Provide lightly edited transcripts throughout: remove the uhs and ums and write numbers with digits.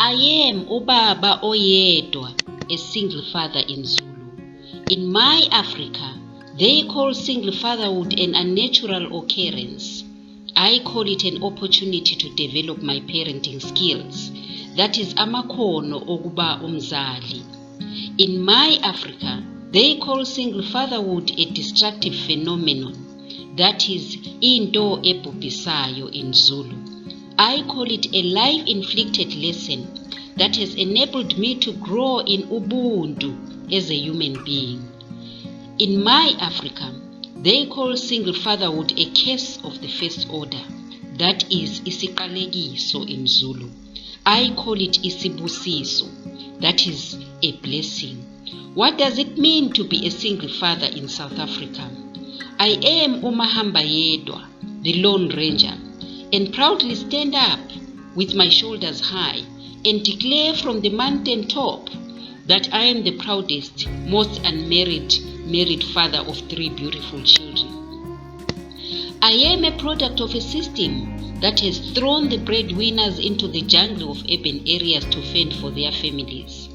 I am Ubaba Oyedwa, a single father in Zulu. In my Africa, they call single fatherhood an unnatural occurrence. I call it an opportunity to develop my parenting skills. That is amakhono okuba umzali. In my Africa, they call single fatherhood a destructive phenomenon. That is into ebhubhisayo in Zulu. I call it a life-inflicted lesson that has enabled me to grow in Ubuntu as a human being. In my Africa, they call single fatherhood a case of the first order. That is isiqalekiso in Zulu. I call it isibusiso. That is a blessing. What does it mean to be a single father in South Africa? I am Oyedwa, the Lone Ranger, and proudly stand up with my shoulders high and declare from the mountain top that I am the proudest, most married father of 3 beautiful children. I am a product of a system that has thrown the breadwinners into the jungle of urban areas to fend for their families.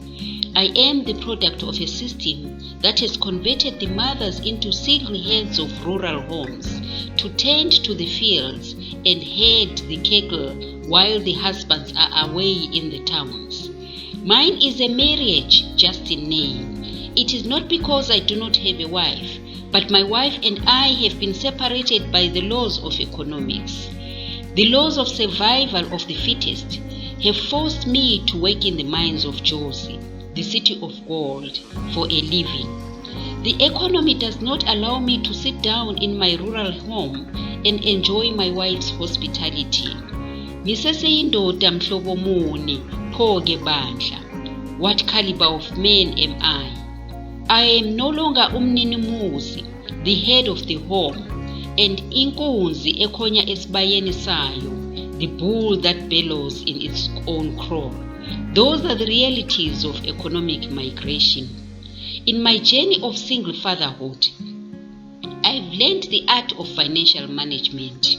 I am the product of a system that has converted the mothers into single heads of rural homes to tend to the fields and herd the cattle while the husbands are away in the towns. Mine is a marriage just in name. It is not because I do not have a wife, but my wife and I have been separated by the laws of economics. The laws of survival of the fittest have forced me to work in the mines of Jozi, the city of gold, for a living. The economy does not allow me to sit down in my rural home and enjoy my wife's hospitality. Ngiseseyindoda mhlobo muni pho ke bandla. What caliber of man am I? I am no longer umninimuzi, the head of the home, and inkunzi ekhonya esibayeni sayo, the bull that bellows in its own crow. Those are the realities of economic migration. In my journey of single fatherhood, I've learned the art of financial management.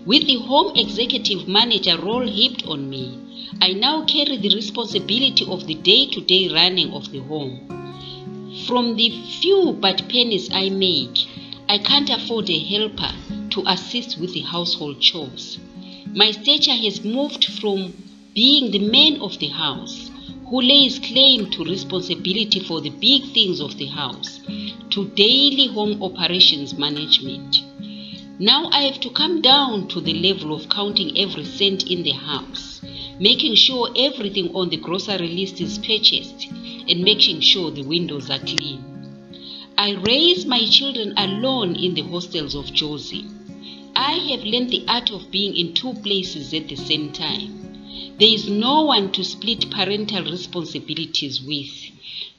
With the home executive manager role heaped on me, I now carry the responsibility of the day-to-day running of the home. From the few but pennies I make, I can't afford a helper to assist with the household chores. My stature has moved from being the man of the house, who lays claim to responsibility for the big things of the house, to daily home operations management. Now I have to come down to the level of counting every cent in the house, making sure everything on the grocery list is purchased, and making sure the windows are clean. I raise my children alone in the hostels of Jozi. I have learned the art of being in 2 places at the same time. There is no one to split parental responsibilities with,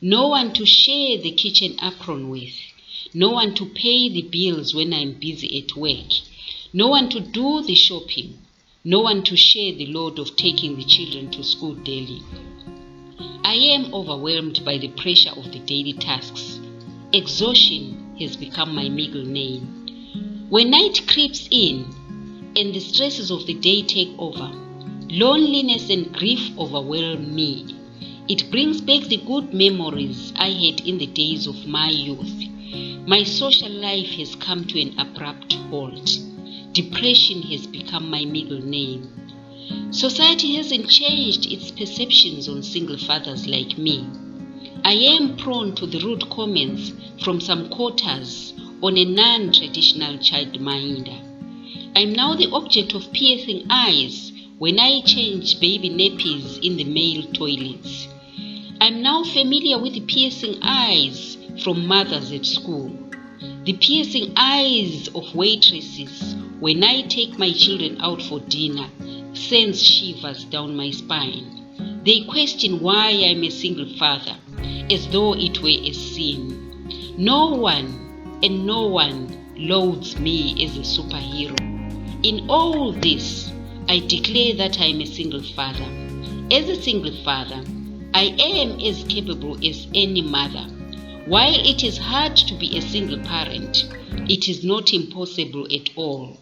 no one to share the kitchen apron with, no one to pay the bills when I'm busy at work, no one to do the shopping, no one to share the load of taking the children to school daily. I am overwhelmed by the pressure of the daily tasks. Exhaustion has become my middle name. When night creeps in and the stresses of the day take over, loneliness and grief overwhelm me. It brings back the good memories I had in the days of my youth. My social life has come to an abrupt halt. Depression has become my middle name. Society hasn't changed its perceptions on single fathers like me. I am prone to the rude comments from some quarters on a non-traditional childminder. I'm now the object of piercing eyes when I change baby nappies in the male toilets. I'm now familiar with the piercing eyes from mothers at school, the piercing eyes of waitresses when I take my children out for dinner sends shivers down my spine. They question why I'm a single father, as though it were a sin. No one loads me as a superhero. In all this, I declare that I am a single father. As a single father, I am as capable as any mother. While it is hard to be a single parent, it is not impossible at all.